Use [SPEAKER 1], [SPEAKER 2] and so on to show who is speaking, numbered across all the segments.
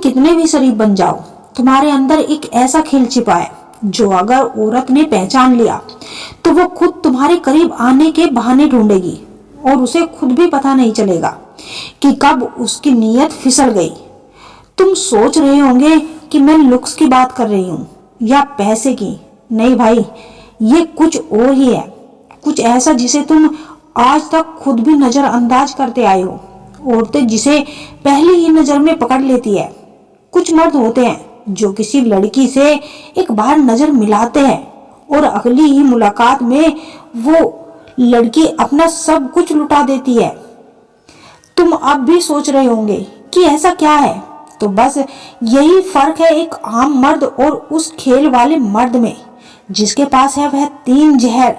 [SPEAKER 1] कितने भी शरीफ बन जाओ, तुम्हारे अंदर एक ऐसा खेल छिपा है जो अगर औरत ने पहचान लिया तो वो खुद तुम्हारे करीब आने के बहाने ढूंढेगी और उसे खुद भी पता नहीं चलेगा कि कब उसकी नीयत फिसल गई। तुम सोच रहे होंगे कि मैं लुक्स की बात कर रही हूँ या पैसे की। नहीं भाई, ये कुछ और ही है, कुछ ऐसा जिसे तुम आज तक खुद भी नजरअंदाज करते आए हो। औरतें जिसे पहली ही नजर में पकड़ लेती है। कुछ मर्द होते हैं जो किसी लड़की से एक बार नजर मिलाते हैं और अगली ही मुलाकात में वो लड़की अपना सब कुछ लुटा देती है। तुम अब भी सोच रहे होंगे कि ऐसा क्या है, तो बस यही फर्क है एक आम मर्द और उस खेल वाले मर्द में, जिसके पास है वह 3 जहर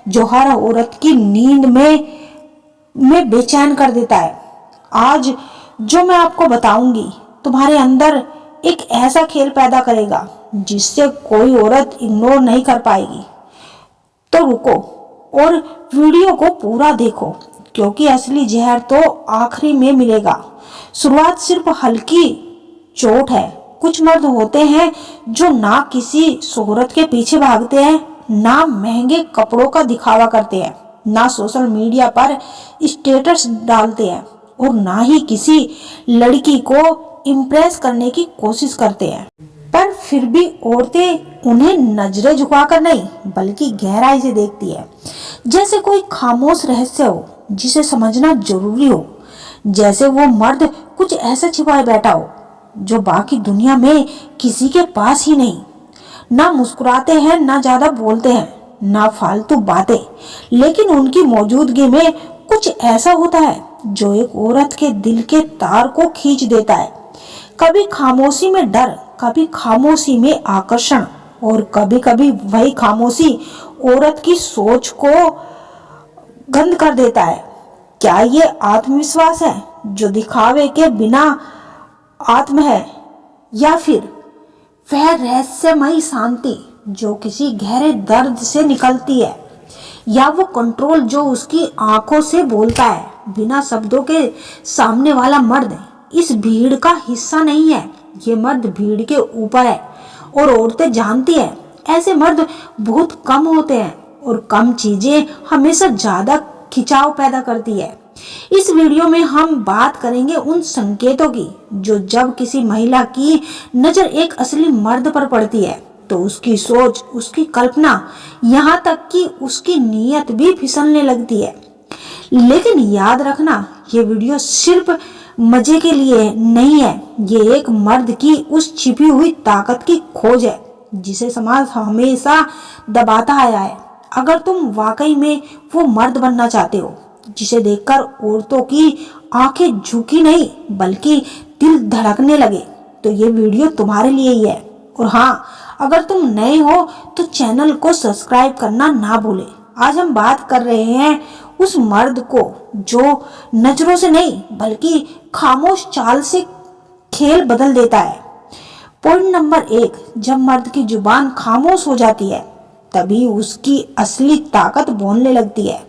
[SPEAKER 1] जो हर औरत की नींद में बेचैन कर देता है। आज जो मैं आपको बताऊंगी तुम्हारे अंदर एक ऐसा खेल पैदा करेगा जिससे कोई औरत इग्नोर नहीं कर पाएगी। तो रुको और वीडियो को पूरा देखो, क्योंकि असली जहर तो आखिरी में मिलेगा। शुरुआत सिर्फ हल्की चोट है। कुछ मर्द होते हैं जो ना किसी शोहरत के पीछे भागते हैं, ना महंगे कपड़ों का दिखावा करते हैं, ना सोशल मीडिया पर स्टेटस डालते हैं और ना ही किसी लड़की को इम्प्रेस करने की कोशिश करते हैं। पर फिर भी औरतें उन्हें नजरें झुकाकर नहीं बल्कि गहराई से देखती है, जैसे कोई खामोश रहस्य हो जिसे समझना जरूरी हो। जैसे वो मर्द कुछ ऐसा छिपाए बैठा हो जो बाकी दुनिया में किसी के पास ही नहीं। ना मुस्कुराते हैं, ना ज्यादा बोलते हैं, ना फालतू बातें, लेकिन उनकी मौजूदगी में कुछ ऐसा होता है जो एक औरत के दिल के तार को खींच देता है। कभी खामोशी में डर, कभी खामोशी में आकर्षण और कभी कभी वही खामोशी औरत की सोच को गंद कर देता है। क्या ये आत्मविश्वास है जो दिखावे के बिना आत्म है, या फिर वह रहस्यमयी शांति जो किसी गहरे दर्द से निकलती है, या वो कंट्रोल जो उसकी आंखों से बोलता है बिना शब्दों के। सामने वाला मर्द इस भीड़ का हिस्सा नहीं है, ये मर्द भीड़ के ऊपर है। और औरतें जानती है ऐसे मर्द बहुत कम होते हैं और कम चीजें हमेशा ज्यादा खिंचाव पैदा करती है। इस वीडियो में हम बात करेंगे उन संकेतों की जो जब किसी महिला की नजर एक असली मर्द पर पड़ती है तो उसकी सोच, उसकी कल्पना, यहाँ तक कि उसकी नीयत भी फिसलने लगती है। लेकिन याद रखना, ये वीडियो सिर्फ मजे के लिए नहीं है, ये एक मर्द की उस छिपी हुई ताकत की खोज है जिसे समाज हमेशा दबाता आया है। अगर तुम वाकई में वो मर्द बनना चाहते हो जिसे देखकर औरतों की आंखें झुकी नहीं बल्कि दिल धड़कने लगे, तो ये वीडियो तुम्हारे लिए ही है। और हाँ, अगर तुम नए हो तो चैनल को सब्सक्राइब करना ना भूले। आज हम बात कर रहे हैं उस मर्द को जो नजरों से नहीं बल्कि खामोश चाल से खेल बदल देता है। पॉइंट नंबर 1, जब मर्द की जुबान खामोश हो जाती है तभी उसकी असली ताकत बोलने लगती है।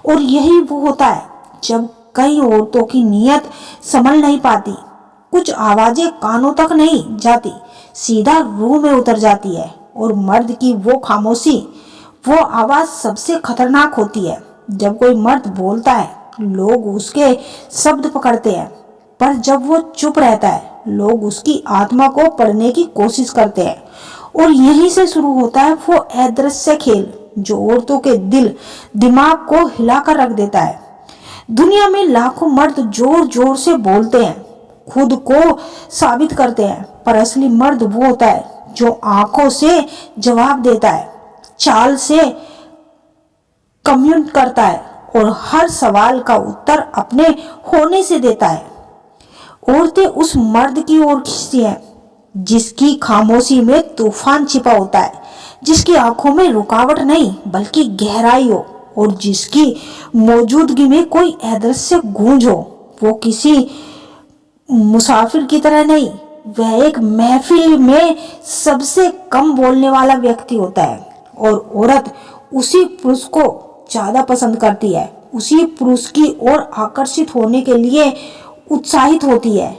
[SPEAKER 1] और यही वो होता है जब कई औरतों की नीयत संभल नहीं पाती, कुछ आवाजें कानों तक नहीं जाती, सीधा रूह में उतर जाती है। और मर्द की वो खामोशी, वो आवाज सबसे खतरनाक होती है। जब कोई मर्द बोलता है लोग उसके शब्द पकड़ते हैं, पर जब वो चुप रहता है लोग उसकी आत्मा को पढ़ने की कोशिश करते हैं। और यहीं से शुरू होता है वो अदृश्य खेल जो औरतों के दिल दिमाग को हिलाकर रख देता है। दुनिया में लाखों मर्द जोर जोर से बोलते हैं, खुद को साबित करते हैं, पर असली मर्द वो होता है जो आंखों से जवाब देता है, चाल से कम्युनिकेट करता है और हर सवाल का उत्तर अपने होने से देता है। औरतें उस मर्द की ओर खींचती हैं जिसकी खामोशी में तूफान छिपा होता है, जिसकी आंखों में रुकावट नहीं बल्कि गहराई हो और जिसकी मौजूदगी में कोई अदृश्य गूंज हो। वो किसी मुसाफिर की तरह नहीं, वह एक महफिल में सबसे कम बोलने वाला व्यक्ति होता है। और औरत उसी पुरुष को ज्यादा पसंद करती है, उसी पुरुष की ओर आकर्षित होने के लिए उत्साहित होती है।